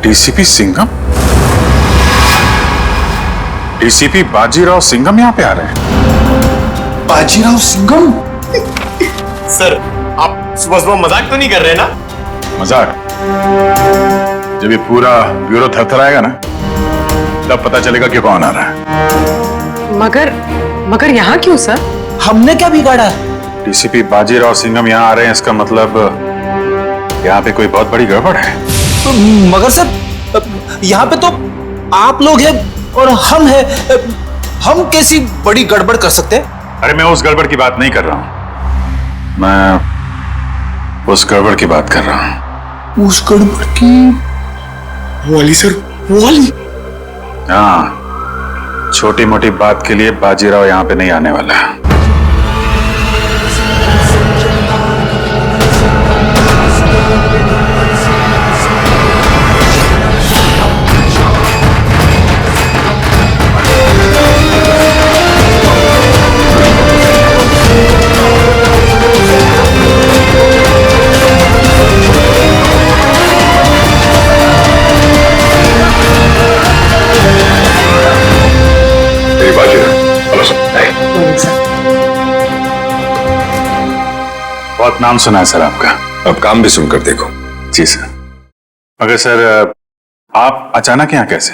DCP Singham? DCP Bajirao Singham यहाँ पे आ रहे हैं? बाजीराव सिंघम? सर, आप सुबह सुबह मजाक तो नहीं कर रहे ना? मजाक? जब ये पूरा ब्यूरो थरथराएगा ना, तब पता चलेगा कि कौन आ रहा है। मगर यहाँ क्यों सर? हमने क्या बिगाड़ा? डीसीपी बाजीराव सिंघम यहाँ आ रहे हैं, इसका मतलब यहाँ पे कोई बहुत बड़ी गड़बड़ है। मगर सर, यहाँ पे तो आप लोग हैं और हम हैं। हम कैसी बड़ी गड़बड़ कर सकते हैं? अरे मैं उस गड़बड़ की बात नहीं कर रहा हूँ, मैं उस गड़बड़ की बात कर रहा हूँ। उस गड़बड़ की? वाली सर, वाली? हाँ, छोटी मोटी बात के लिए बाजीराव यहाँ पे नहीं आने वाला। बहुत नाम सुना है सर आपका। अब काम भी सुनकर देखो। जी सर। मगर सर, आप अचानक यहाँ कैसे?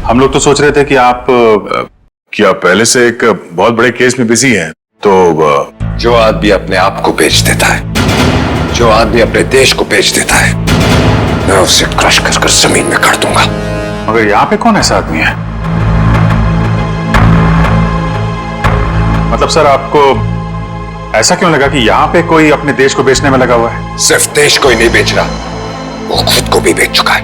हम लोग तो सोच रहे थे कि आप पहले से एक बहुत बड़े केस में बिजी हैं, तो जो आदमी अपने आप को बेच देता है, जो आदमी अपने देश को बेच देता है, मैं उसे क्रश कर जमीन में काट दूंगा। मगर यहाँ पे कौन ऐसा आदमी है? मतलब सर, आपको ऐसा क्यों लगा कि यहाँ पे कोई अपने देश को बेचने में लगा हुआ है? सिर्फ देश को ही नहीं बेच रहा, वो खुद को भी बेच चुका है।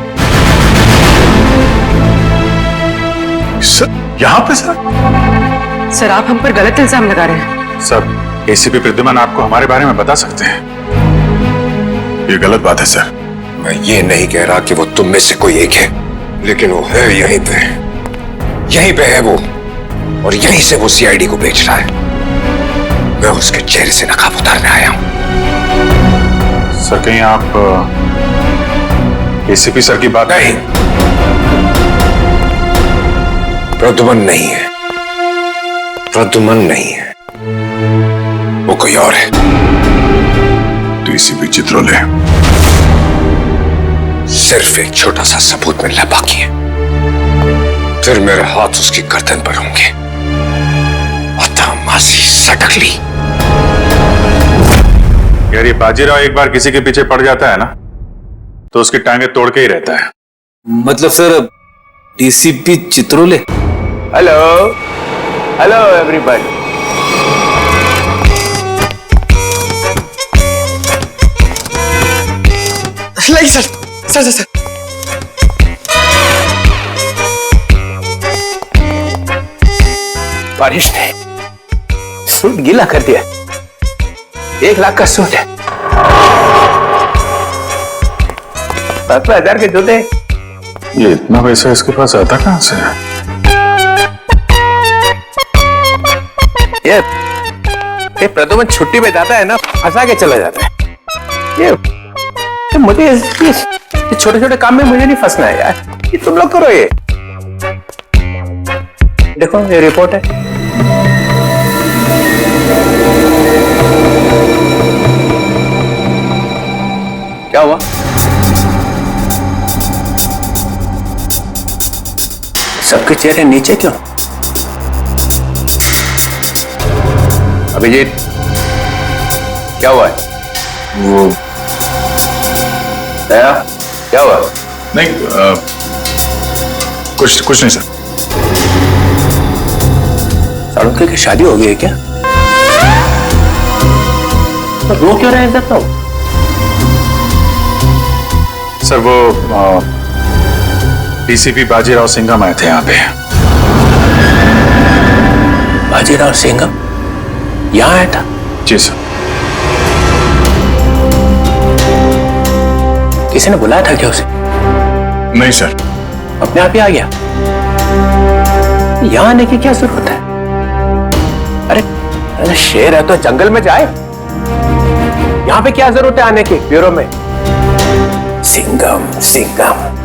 सर, यहाँ पे सर? सर, आप हम पर गलत इल्जाम लगा रहे हैं। सर, एसीपी प्रद्युमन आपको हमारे बारे में बता सकते हैं। ये गलत बात है सर। मैं ये नहीं कह रहा कि वो तुम में से कोई एक है, लेकिन वो है यहीं पे है वो, और यहीं से वो सीआईडी को बेच रहा है। मैं उसके चेहरे से नकाब उतारने आया हूं। सर, कहीं आप एसीपी सर की बात? नहीं, प्रद्युमन नहीं है, प्रद्युमन नहीं है, वो कोई और है। डीसीपी चित्रोले। सिर्फ एक छोटा सा सबूत मिलना बाकी है, फिर मेरे हाथ उसकी गर्दन पर होंगे। मासी सटकली। यार, ये बाजीराव एक बार किसी के पीछे पड़ जाता है ना, तो उसकी टांगे तोड़ के ही रहता है। मतलब फिर DCP Chitrole? Hello hello everybody. Like sir sir sir sir. बारिश ने सूट गीला कर दिया। 1 लाख का सूट है, 10,000 के जूते। ये इतना पैसा इसके पास आता कहां से? ये प्रद्युमन छुट्टी पे जाता है ना, फंसा के चला जाता है। ये मुझे छोटे छोटे काम में मुझे नहीं फंसना है यार। ये तुम लोग करो। ये देखो, ये रिपोर्ट है। क्या हुआ? सबके चेहरे नीचे क्यों? अभिजीत, क्या हुआ है? वो दया, क्या हुआ? नहीं, कुछ नहीं सर। साड़ुके की शादी हो गई है क्या? तो रो क्यों रहे हैं सर? सर, वो डीसीपी बाजीराव सिंघम आए थे यहाँ पे। बाजीराव सिंघम यहाँ आया था? जी सर। किसी ने बुलाया था क्या उसे? नहीं सर। अपने आप ही आ गया? यहाँ आने की क्या जरूरत है? अरे शेर है तो जंगल में जाए। यहाँ पे क्या जरूरत है आने की ब्यूरो में? सिंघम सिंघम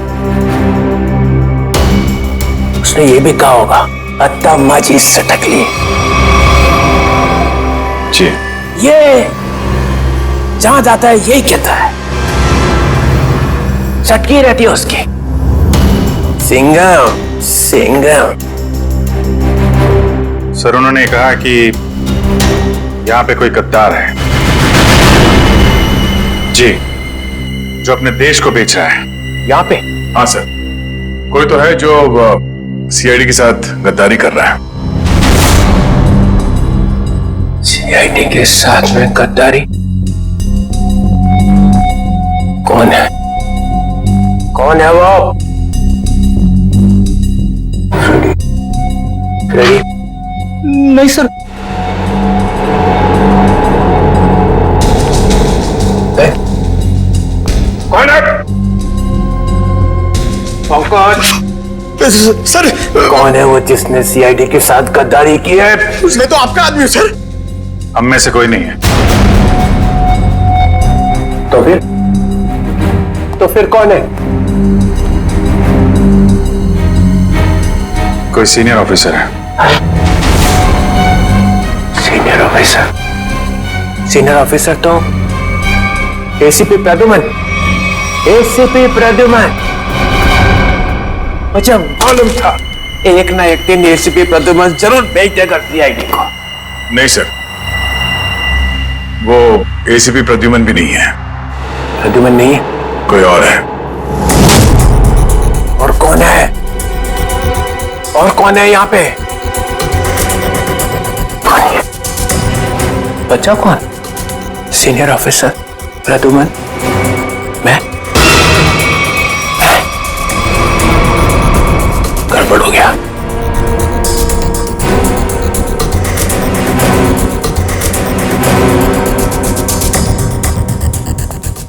उसने ये भी कहा होगा अत्ता माजी सटक ली। जी। ये जहां जाता है यही कहता है, चटकी रहती है उसकी। सिंघम सिंघम। सर उन्होंने कहा कि यहाँ पे कोई गद्दार है जी, जो अपने देश को बेच रहा है। यहाँ पे? हाँ सर, कोई तो है जो सीआईडी के साथ गद्दारी कर रहा है। सीआईडी के साथ में गद्दारी? कौन है? कौन है वो? फ्रेडी? नहीं सर। कौन है? सर कौन है वो जिसने सीआईडी के साथ गद्दारी की है? उसने तो आपका आदमी है सर। हम में से कोई नहीं है। तो फिर कौन है? कोई सीनियर ऑफिसर है। Senior officer? सीनियर ऑफिसर तो एसीपी प्रद्युमन। एसीपी प्रद्युमन। मुझे मालूम था एक ना एक दिन एसीपी प्रद्युमन जरूर बेच देगा सीआईडी को। नहीं सर, वो एसीपी प्रद्युमन भी नहीं है। प्रद्युमन नहीं? कोई और है। और कौन है? और कौन है यहाँ पे? कौन है? बच्चा कौन? सीनियर ऑफिसर प्रद्युमन, मैं? गड़बड़ हो गया।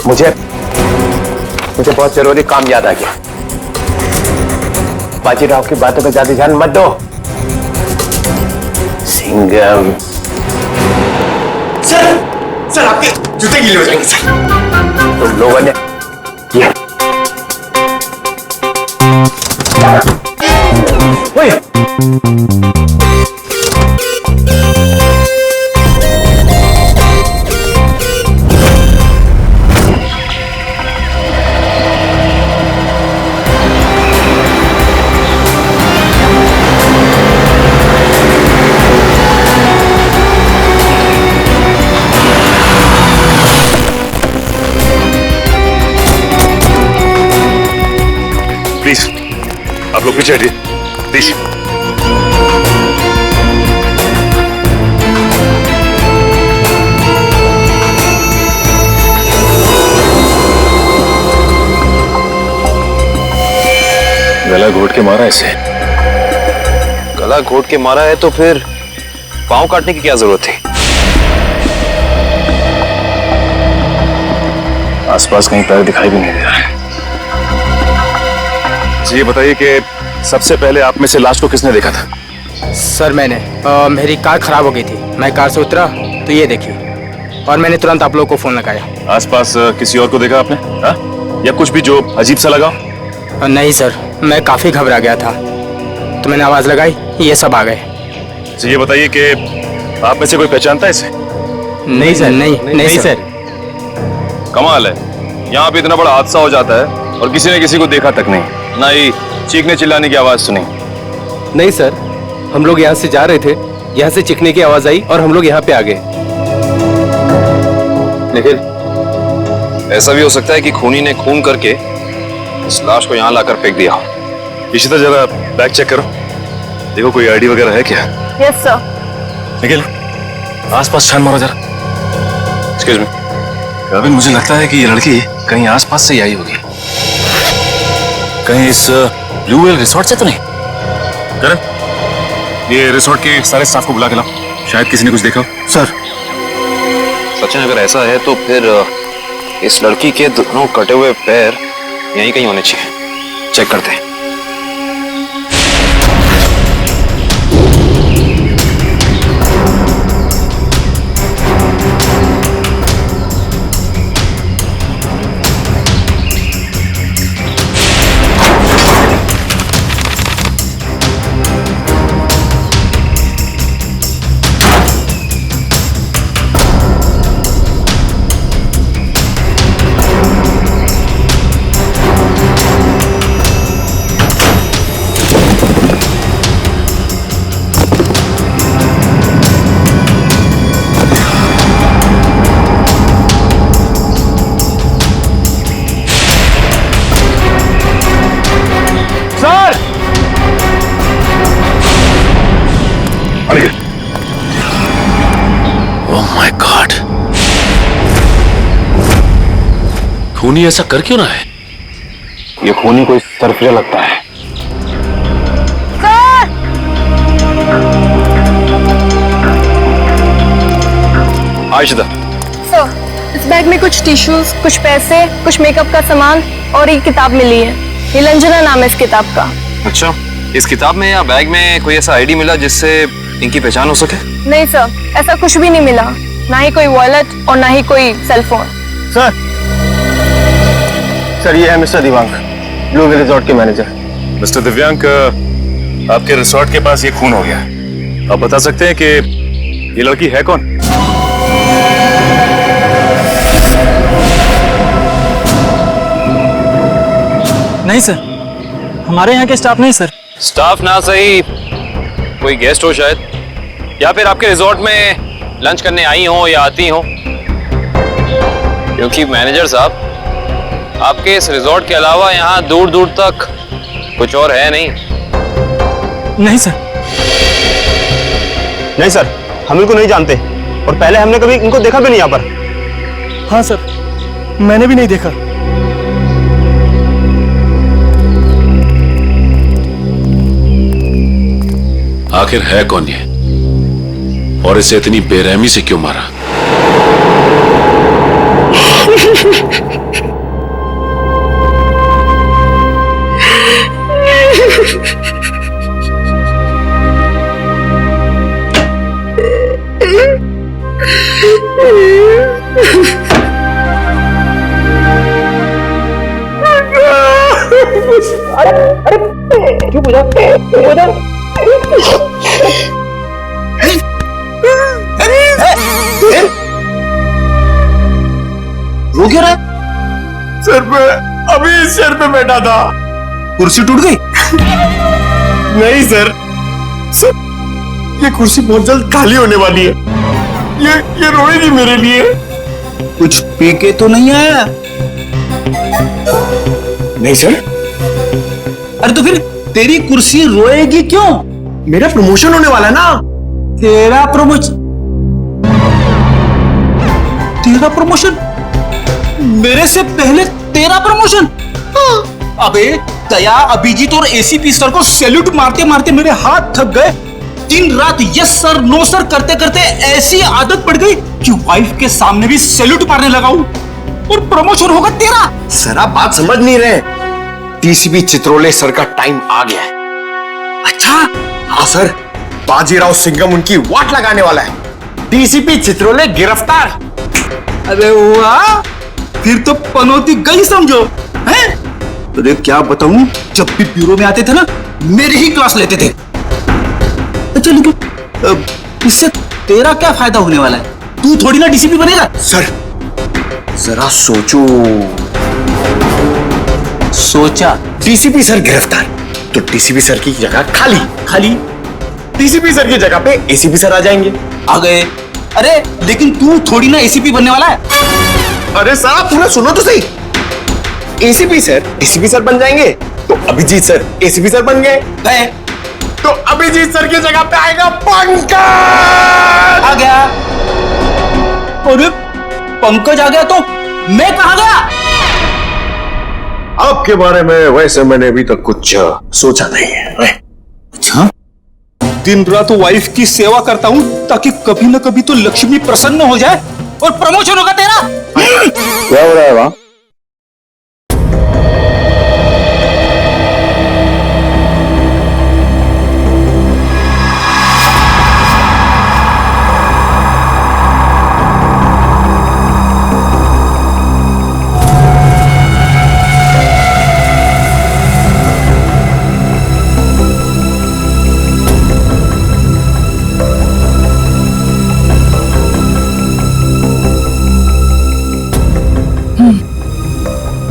मुझे बहुत जरूरी काम याद आ गया। बाजीराव की बातों पे ज्यादा ध्यान मत दो। सिंघम। सर आपके जूते गीले हो जाएंगे सर। तुम लोगों ने ये ओए! प्लीज आप लोग पीछे हटिए प्लीज। गला घोट के मारा इसे। गला घोट के मारा है तो फिर पांव काटने की क्या जरूरत थी? आसपास कहीं पैर दिखाई भी नहीं दे रहा है। जी ये बताइए कि सबसे पहले आप में से लाश को किसने देखा था? सर मैंने मेरी कार खराब हो गई थी, मैं कार से उतरा तो ये देखिए, और मैंने तुरंत आप लोगों को फोन लगाया। आसपास किसी और को देखा आपने? हाँ? या कुछ भी जो अजीब सा लगा? नहीं सर, मैं काफी घबरा गया था तो मैंने आवाज लगाई, ये सब आ गए। जी ये बताइए कि आप में से कोई पहचानता है इसे? नहीं सर, नहीं सर। कमाल है, यहाँ पे इतना बड़ा हादसा हो जाता है और किसी ने किसी को देखा तक नहीं, ना ही चीखने चिल्लाने की आवाज सुनी। नहीं सर, हम लोग यहाँ से जा रहे थे, यहाँ से चीखने की आवाज आई और हम लोग यहाँ पे आ गए। लेकिन ऐसा भी हो सकता है कि खूनी ने खून करके इस लाश को यहाँ लाकर फेंक दिया। इशिता जरा बैग चेक करो, देखो कोई आईडी वगैरह है क्या? Yes sir. निखिल आसपास छान मारो जरा। Excuse me. रविन, मुझे लगता है कि ये लड़की कहीं आसपास से ही आई होगी, कहीं इस ब्लू व्हेल रिसोर्ट से तो नहीं? करण, ये रिसोर्ट के सारे स्टाफ को बुला के लाओ, शायद किसी ने कुछ देखा हो। सर सचिन अगर ऐसा है तो फिर इस लड़की के दोनों कटे हुए पैर यहीं कहीं होने चाहिए, चेक करते हैं। खूनी ऐसा कर क्यों रहा है? ये खूनी कोई सरफिया लगता है। आयशा, सर, इस बैग में कुछ टिश्यूज, कुछ पैसे, कुछ मेकअप का सामान और एक किताब मिली है। नीलंजना नाम है इस किताब का। अच्छा, इस किताब में या बैग में कोई ऐसा आईडी मिला जिससे इनकी पहचान हो सके? नहीं सर, ऐसा कुछ भी नहीं मिला, ना ही कोई वॉलेट और ना ही कोई सेलफोन। सर ये है मिस्टर दिवांग, ब्लू हिल रिजॉर्ट के मैनेजर। मिस्टर दिव्यांक, आपके रिसोर्ट के पास ये खून हो गया। आप बता सकते हैं कि ये लड़की है कौन? नहीं सर, हमारे यहाँ के स्टाफ नहीं सर। स्टाफ ना सही, कोई गेस्ट हो शायद, या फिर आपके रिजॉर्ट में लंच करने आई हो या आती हो। क्योंकि मैनेजर साहब, आपके इस रिजॉर्ट के अलावा यहाँ दूर दूर तक कुछ और है नहीं। नहीं सर। नहीं सर, हम इनको नहीं जानते और पहले हमने कभी इनको देखा भी नहीं यहाँ पर। हाँ सर, मैंने भी नहीं देखा। आखिर है कौन ये और इसे इतनी बेरहमी से क्यों मारा? चुप हो जा, चुप हो जा। रो क्यों रहा? सर पे अभी इस चेयर पे बैठा था, कुर्सी टूट गई? नहीं सर, ये कुर्सी बहुत जल्द खाली होने वाली है। ये रोएगी मेरे लिए। कुछ पी के तो नहीं आया? नहीं सर। अरे तो फिर तेरी कुर्सी रोएगी क्यों? मेरा प्रमोशन होने वाला है ना। तेरा प्रमोशन? तेरा प्रमोशन? मेरे से पहले तेरा प्रमोशन? अबे दया, अभिजीत और एसीपी सर को सैल्यूट मारते मारते मेरे हाथ थक गए। दिन रात यस सर नो सर करते करते ऐसी आदत पड़ गई कि वाइफ के सामने भी सैल्यूट मारने लगा हूं, और प्रमोशन होगा तेरा। सर आप बात समझ नहीं रहे। डीसीपी चित्रोले सर का टाइम आ गया है। अच्छा? हाँ सर, बाजीराव सिंघम उनकी वाट लगाने वाला है। डीसीपी चित्रोले गिरफ्तार। अरे वाह, फिर तो पनौती गई समझो। हैं? अरे क्या बताऊं, जब भी ब्यूरो में आते थे ना, मेरी ही क्लास लेते थे। अच्छा लेकिन इससे तेरा क्या फायदा होने वाला है? तू थोड़ी ना डीसीपी बनेगा। सर जरा सोचो। सोचा? डीसीपी सर गिरफ्तार तो डीसीपी सर की जगह खाली। खाली? डीसीपी सर की जगह पे एसीपी सर आ जाएंगे। आ गए। अरे लेकिन तू थोड़ी ना एसीपी बनने वाला है। अरे साहब पूरा सुनो तो सही। एसीपी सर डीसीपी सर बन जाएंगे तो अभिजीत सर एसीपी सर बन गए, तो अभिजीत सर की जगह पे आएगा पंकज। आ गया। अरे पंकज आ गया तो मैं कहां गया? आपके बारे में वैसे मैंने अभी तक कुछ सोचा नहीं है। अच्छा, दिन रात वाइफ की सेवा करता हूं ताकि कभी ना कभी तो लक्ष्मी प्रसन्न हो जाए और प्रमोशन होगा तेरा। क्या हो रहा है वहां?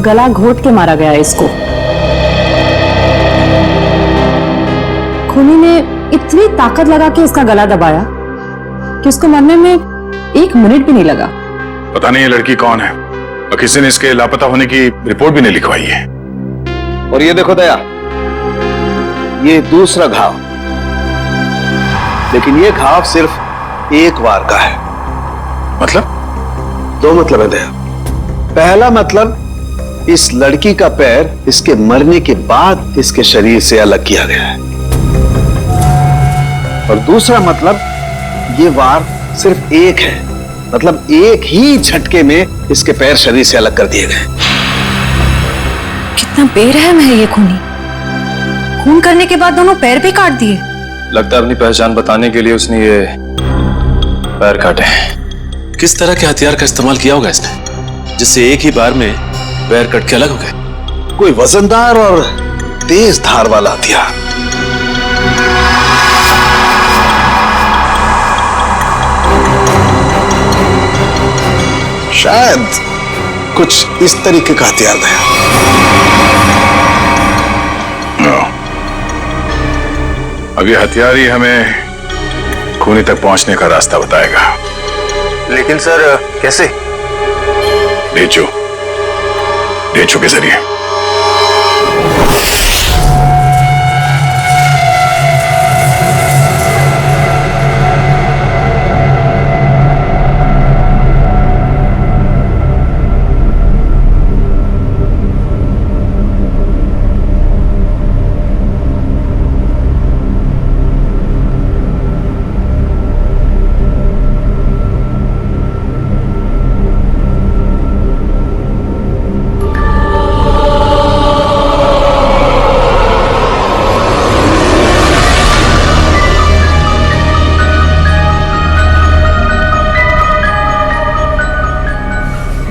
गला घोट के मारा गया इसको। खूनी ने इतनी ताकत लगा के इसका गला दबाया कि उसको मरने में 1 मिनट भी नहीं लगा। पता नहीं ये लड़की कौन है और किसी ने इसके लापता होने की रिपोर्ट भी नहीं लिखवाई है। और ये देखो दया, ये दूसरा घाव, लेकिन ये घाव सिर्फ एक बार का है। मतलब? 2 मतलब है दया। पहला मतलब इस लड़की का पैर इसके मरने के बाद इसके शरीर से अलग किया गया है। और दूसरा मतलब, ये वार सिर्फ एक है, मतलब एक ही झटके में इसके पैर शरीर से अलग कर दिए गए। कितना बेरहम है ये खूनी। खून करने के बाद दोनों पैर भी काट दिए। लगता है अपनी पहचान बताने के लिए उसने ये पैर काटे। किस तरह के हथियार का इस्तेमाल किया होगा इसने, जिससे एक ही बार में पैर कट के अलग हो गए? कोई वजनदार और तेज धार वाला हथियार। शायद कुछ इस तरीके का हथियार है। अब ये हथियार ही हमें खूनी तक पहुंचने का रास्ता बताएगा। लेकिन सर कैसे? डेचो के जरिए।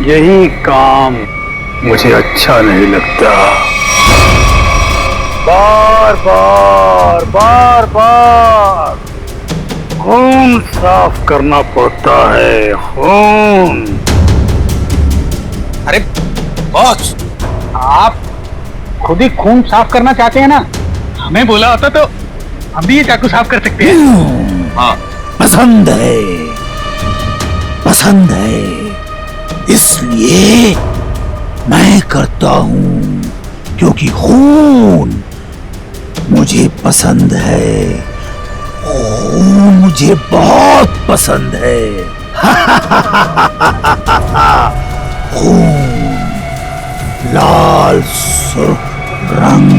यही काम मुझे अच्छा नहीं लगता। बार बार खून साफ करना पड़ता है, खून। अरे बॉस, आप खुद ही खून साफ करना चाहते हैं ना? हमें बोला होता तो हम भी ये चाकू साफ कर सकते हैं। हाँ, पसंद है, इसलिए मैं करता हूं, क्योंकि खून मुझे पसंद है। खून मुझे बहुत पसंद है। खून, लाल सुर्ख रंग,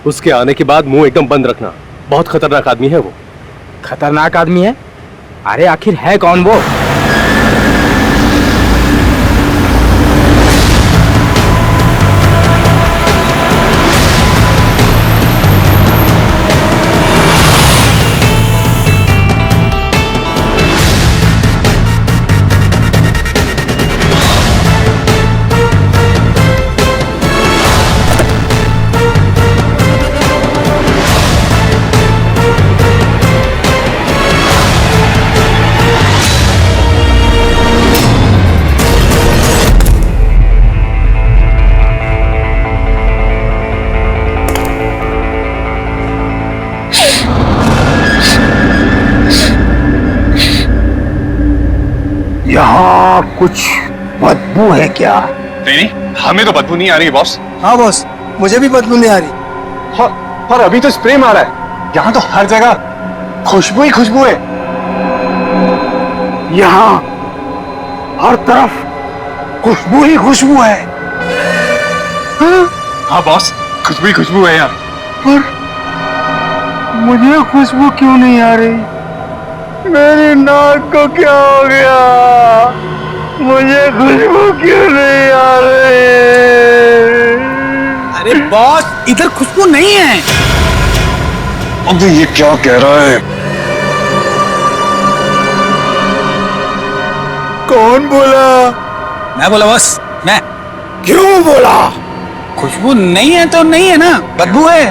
उसके आने के बाद मुंह एकदम बंद रखना। बहुत खतरनाक आदमी है वो। खतरनाक आदमी है? अरे आखिर है कौन वो? यहाँ कुछ बदबू है क्या? नहीं, हमें तो बदबू नहीं आ रही बॉस। हाँ बॉस, मुझे भी बदबू नहीं आ रही। पर अभी तो स्प्रे मारा है। यहाँ तो हर जगह खुशबू ही खुशबू है। यहाँ हर तरफ खुशबू ही खुशबू है। हाँ बॉस, खुशबू ही खुशबू है यहाँ। पर मुझे खुशबू क्यों नहीं आ रही? मेरी नाक को क्या हो गया? मुझे खुशबू क्यों नहीं आ रही? अरे बॉस, इधर खुशबू नहीं है। अबे ये क्या कह रहा है? कौन बोला? मैं बोला बॉस, मैं। क्यों बोला? खुशबू नहीं है तो नहीं है ना, बदबू है।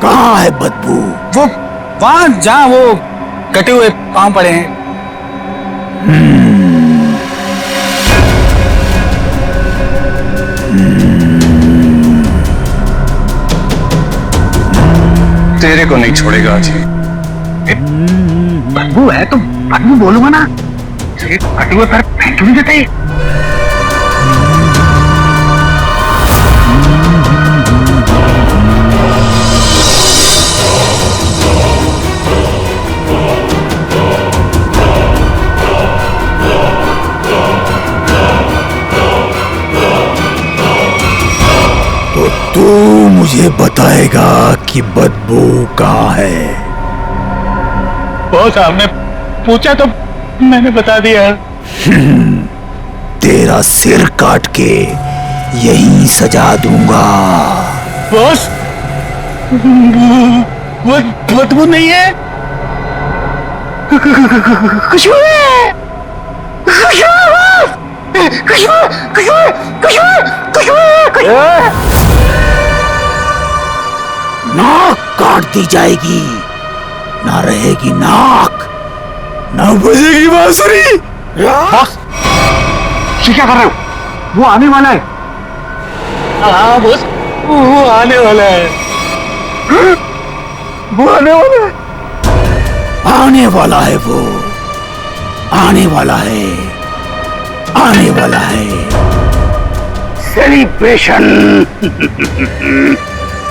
कहाँ है बदबू? वो वहां जहाँ वो कटे हुए पांव पड़े हैं। तेरे को नहीं छोड़ेगा आज। बदबू है तो बदबू बोलूंगा ना, कटे हुए पैर फेंक नहीं देते। तू मुझे बताएगा कि बदबू कहाँ है? बॉस आपने पूछा तो मैंने बता दिया। तेरा सिर काट के यहीं सजा दूंगा। बॉस बदबू नहीं है, खुशबू है। नाक काट दी जाएगी, ना रहेगी नाक, ना बजेगी बांसुरी। बॉस ये क्या कर रहे हो? वो आने वाला है। हाँ बॉस, वो आने वाला है। वो आने वाला है। आने वाला है वो, आने वाला है, आने वाला है। सेलिब्रेशन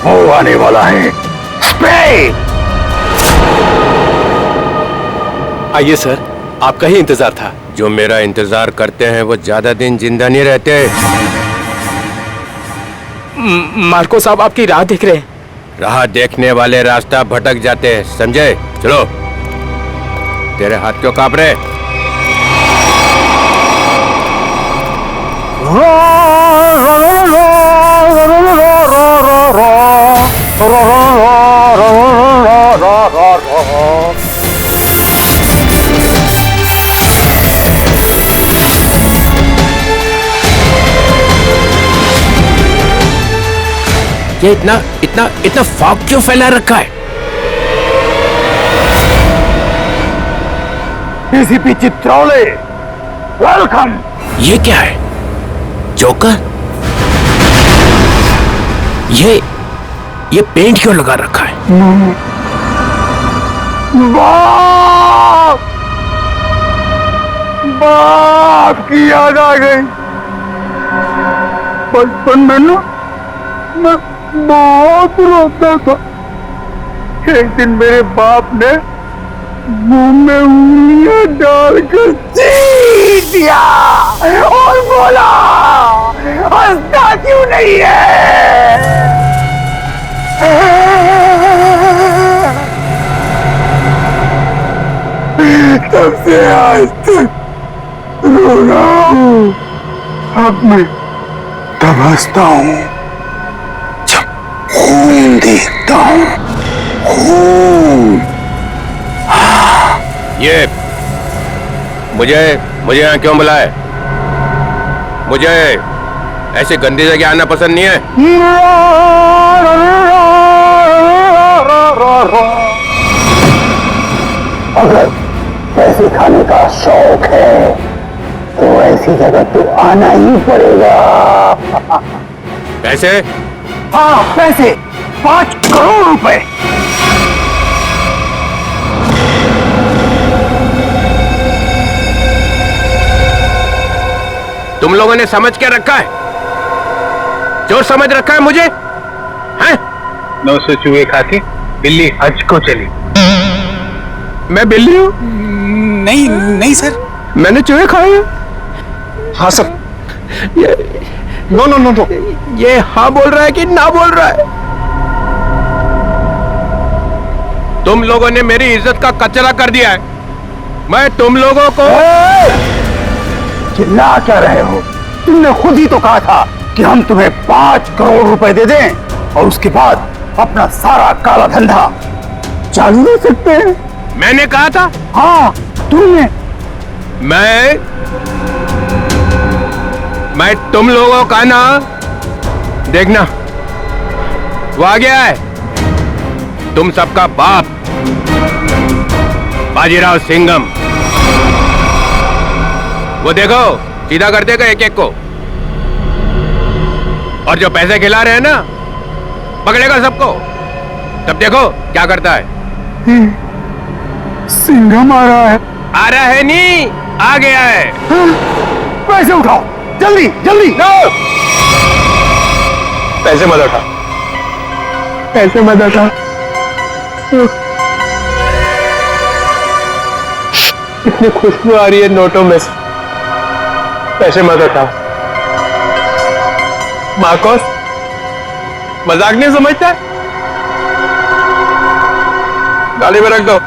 वो आने वाला है। स्प्रे। आइए सर, आपका ही इंतजार था। जो मेरा इंतजार करते हैं वो ज्यादा दिन जिंदा नहीं रहते। मार्को साहब आपकी राह देख रहे हैं। राह देखने वाले रास्ता भटक जाते हैं, समझे? चलो। तेरे हाथ क्यों कांप रहे? ये इतना इतना इतना फॉग क्यों फैला रखा है? ACP Chitraule, welcome. ये क्या है? जोकर? ये पेंट क्यों लगा रखा है? बाप, बाप की याद आ गई। बचपन में ना मैं बहुत रोता था। एक दिन मेरे बाप ने मुंह में उंगलियां डालकर चीर दिया और बोला, हंसता क्यों नहीं है? तब से आज तक रो रहा हूं। अब मैं तब हंसता हूं जब खून देखता हूं। खून। ये मुझे यहाँ क्यों बुलाए? मुझे ऐसे गंदी जगह आना पसंद नहीं है। अगर पैसे खाने का शौक है तो ऐसी जगह तो आना ही पड़ेगा। पैसे? हाँ पैसे, 5 करोड़ रुपए। तुम लोगों ने समझ क्या रखा है? जो समझ रखा है मुझे, हैं? 900 चूहे खा के बिल्ली हज को चली। मैं बिल्ली हूँ? नहीं नहीं सर, मैंने चूहे खाए हैं। हाँ sir. No no no no, ये हाँ बोल रहा है कि ना बोल रहा है? तुम लोगों ने मेरी इज्जत का कचरा कर दिया है। मैं तुम लोगों को चिल्ला क्या रहे हो? तुमने खुद ही तो कहा था कि हम तुम्हें 5 करोड़ रुपए दे दें और उसके बाद अपना सारा काला धंधा चालू रख सकते हैं। मैंने कहा था? हाँ तुमने। मैं तुम लोगों का ना देखना वो आ गया है, तुम सबका बाप बाजीराव सिंघम। वो देखो सीधा कर देगा एक एक को, और जो पैसे खिला रहे हैं ना पकड़ेगा सबको। तब देखो क्या करता है। सिंघम आ रहा है। आ रहा है नहीं, आ गया है। पैसे उठाओ जल्दी जल्दी। पैसे मत उठा, पैसे मत उठा। इतनी खुशबू आ रही है नोटों में से, पैसे मत उठाओ। मार्कोस मजाक नहीं समझता, गाड़ी में रख दो।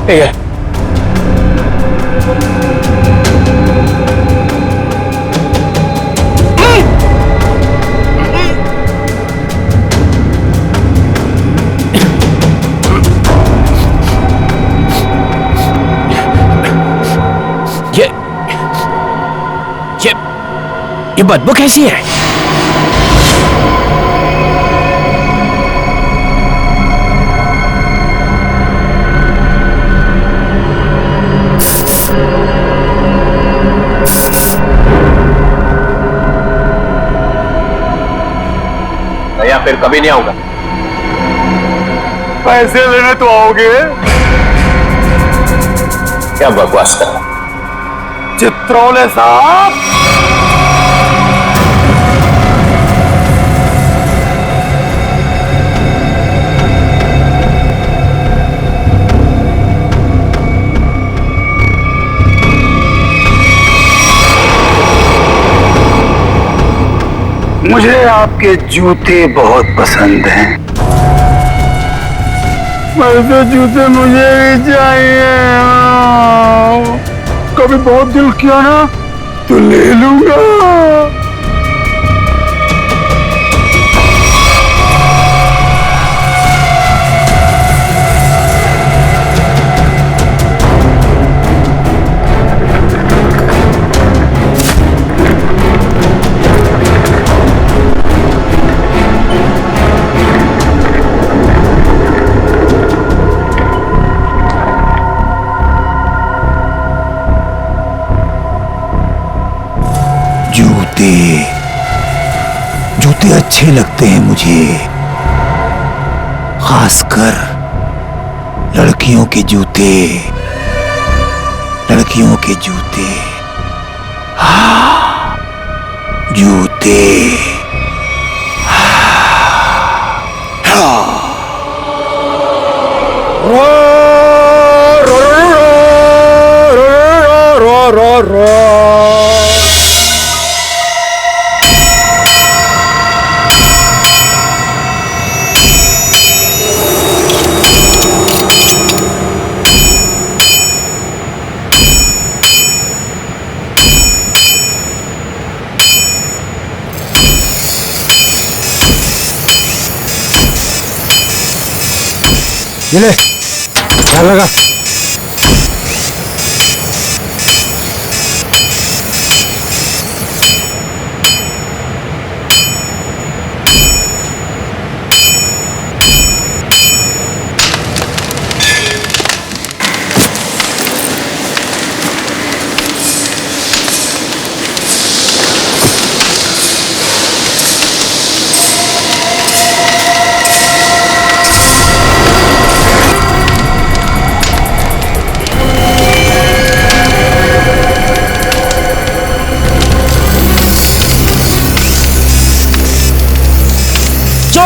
ठीक है। ये बदबू कैसी है? या फिर कभी नहीं आऊंगा। पैसे लेने तो आओगे? क्या बकवास कर रहा है चित्रोले साहब? मुझे आपके जूते बहुत पसंद हैं। पैसे जूते मुझे भी चाहिए। कभी बहुत दिल किया ना तो ले लूंगा। जूते अच्छे लगते हैं मुझे, खासकर लड़कियों के जूते। लड़कियों के जूते, हाँ जूते। ये ले, ध्यान लगा।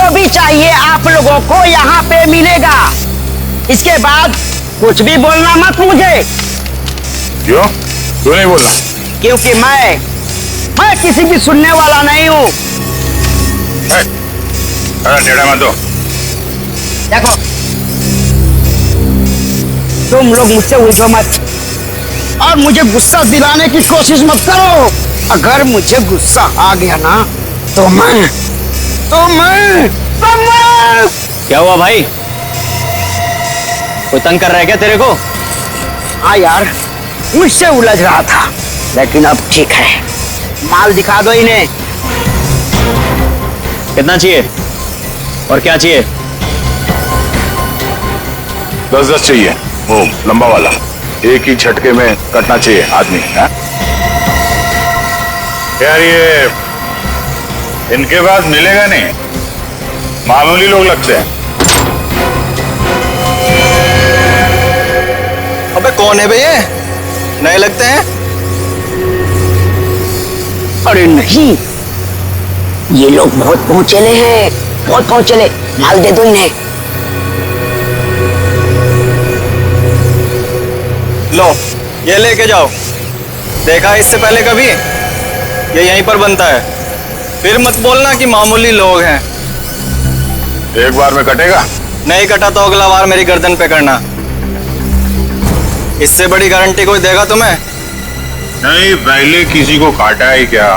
भी चाहिए आप लोगों को यहाँ पे मिलेगा। इसके बाद कुछ भी बोलना मत मुझे। क्यों? क्यों नहीं बोलना? क्योंकि मैं किसी भी सुनने वाला नहीं हूँ। टेढ़ा मत दो। देखो तुम लोग मुझसे उलझो मत। और मुझे गुस्सा दिलाने की कोशिश मत करो। अगर मुझे गुस्सा आ गया ना तो मैं क्या हुआ भाई? कोई तंग कर रहा है क्या तेरे को? हाँ यार, मुझसे उलझ रहा था, लेकिन अब ठीक है। माल दिखा दो इन्हें। कितना चाहिए और क्या चाहिए? 10-10 चाहिए, वो लंबा वाला, एक ही झटके में कटना चाहिए आदमी है? यार ये इनके पास मिलेगा नहीं, मामूली लोग लगते हैं। अबे कौन है बे ये? नए लगते हैं। अरे नहीं, ये लोग बहुत पहुंचेले हैं, बहुत पहुंचेले। माल दे दो इन्हें। लो ये लेके जाओ। देखा है इससे पहले कभी? ये यहीं पर बनता है। फिर मत बोलना कि मामूली लोग हैं। एक बार में कटेगा? नहीं कटा तो अगला बार मेरी गर्दन पे करना। इससे बड़ी गारंटी कोई देगा तुम्हें? नहीं, पहले किसी को काटा है क्या?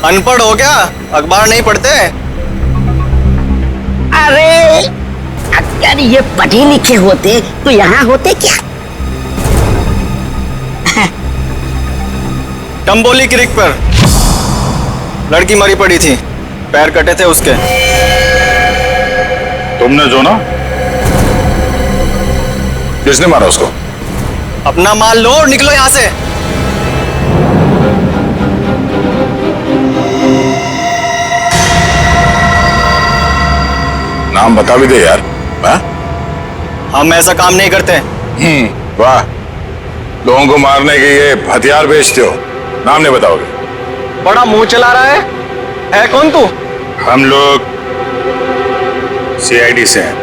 अनपढ़ हो क्या? अखबार नहीं पढ़ते? अरे अगर ये पढ़े लिखे होते तो यहाँ होते क्या? टम्बोली क्रिक पर लड़की मरी पड़ी थी, पैर कटे थे उसके। तुमने जो ना? किसने मारा उसको? अपना माल लो और निकलो यहां से। नाम बता भी दे यार। हाँ? हम ऐसा काम नहीं करते। वाह, लोगों को मारने के ये हथियार बेचते हो, नाम नहीं बताओगे? बड़ा मुंह चला रहा है कौन तू? हम लोग CID से हैं।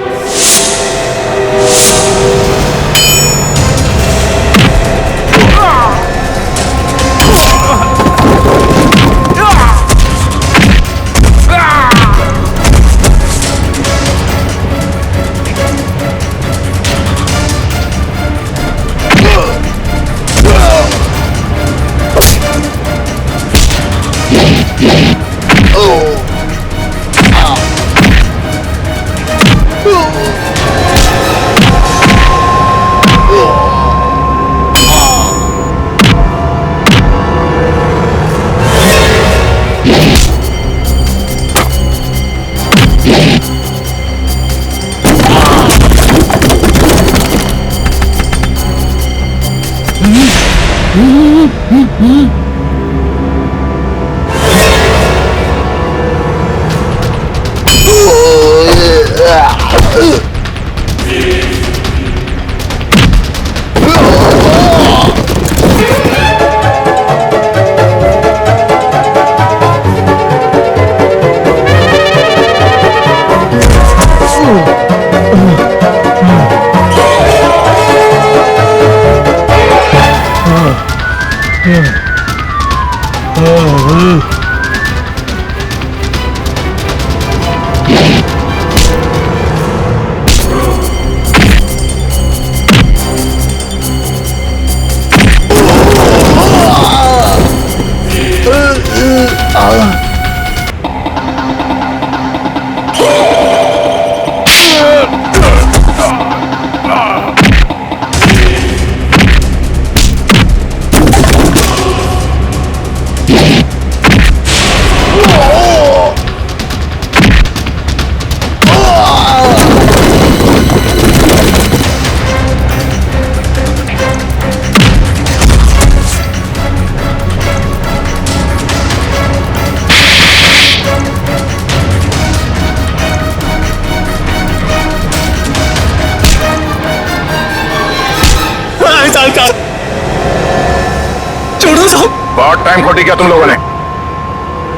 बहुत टाइम खोटी किया तुम लोगों ने।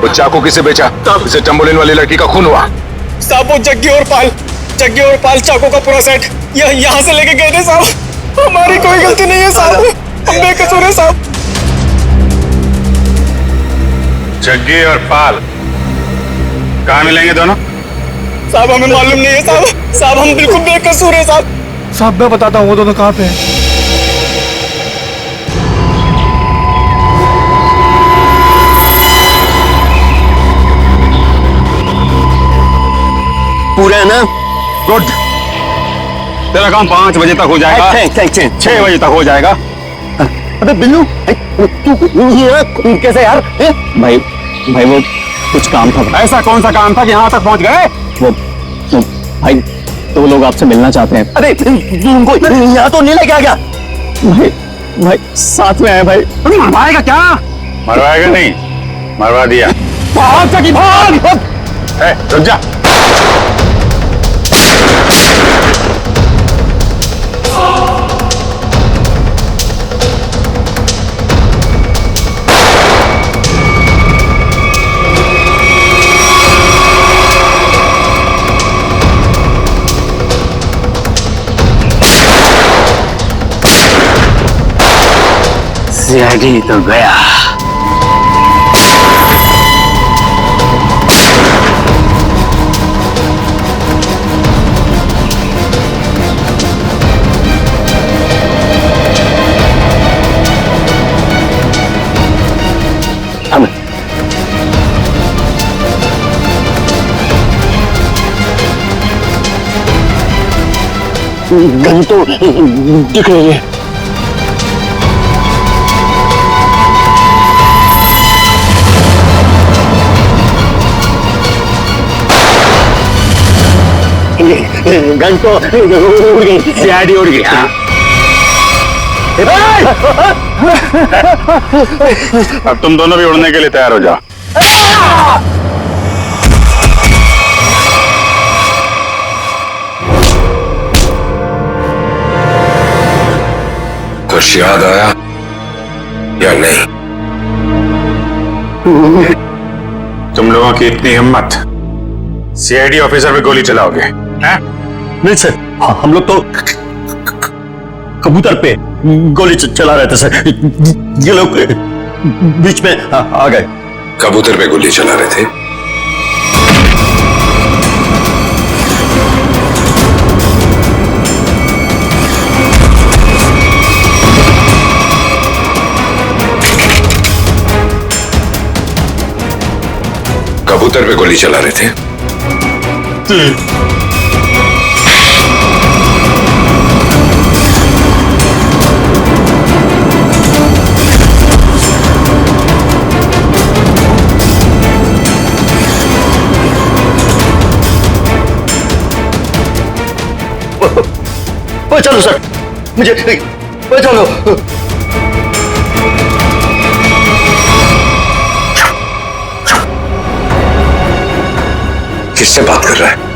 वो चाकू किसे बेचा? इसे टम्बोलिन वाली लड़की का खून हुआ। साहब वो जग्गी और पाल चाकू का पूरा सेट यहाँ से लेके गए थे साहब। हमारी कोई गलती नहीं है साहब, हम बेकसूर हैं साहब। जग्गी और पाल कहाँ मिलेंगे दोनों? साहब हमें मालूम नहीं है साहब हम बिल्कुल बेकसूर हैं साहब। साहब मैं बताता हूँ वो दोनों कहाँ पे हैं। पूरे हैं ना? गुड। तेरा काम 5 बजे तक हो जाएगा। 6 बजे तक हो जाएगा। अबे बिल्लू, तू कैसे यार? भाई वो कुछ काम था। ऐसा कौन सा काम था कि यहाँ तक पहुँच गए? वो भाई, तो लोग आपसे मिलना चाहते हैं। अरे तू उनको यहाँ तो नहीं लेके आ गया? भाई साथ में आए भाई। मरवाएगा क्या? मरवाएगा नहीं, मरवा दिया। भाग सकी, भाग। रुक जा। सीआईडी तो गया। गन तो दिख रही है। गन तो उड़ गई, सीआईडी उड़ गई। अब तुम दोनों भी उड़ने के लिए तैयार हो जाओ। कुछ याद आया या नहीं? तुम लोगों की इतनी हिम्मत, सीआईडी ऑफिसर पे गोली चलाओगे? नहीं सर, हम लोग तो कबूतर पे गोली चला रहे थे सर। ये लोग बीच में आ गए। कबूतर पे गोली चला रहे थे? कबूतर पे गोली चला रहे थे? चलो सर, मुझे चलो। किससे बात कर रहा है?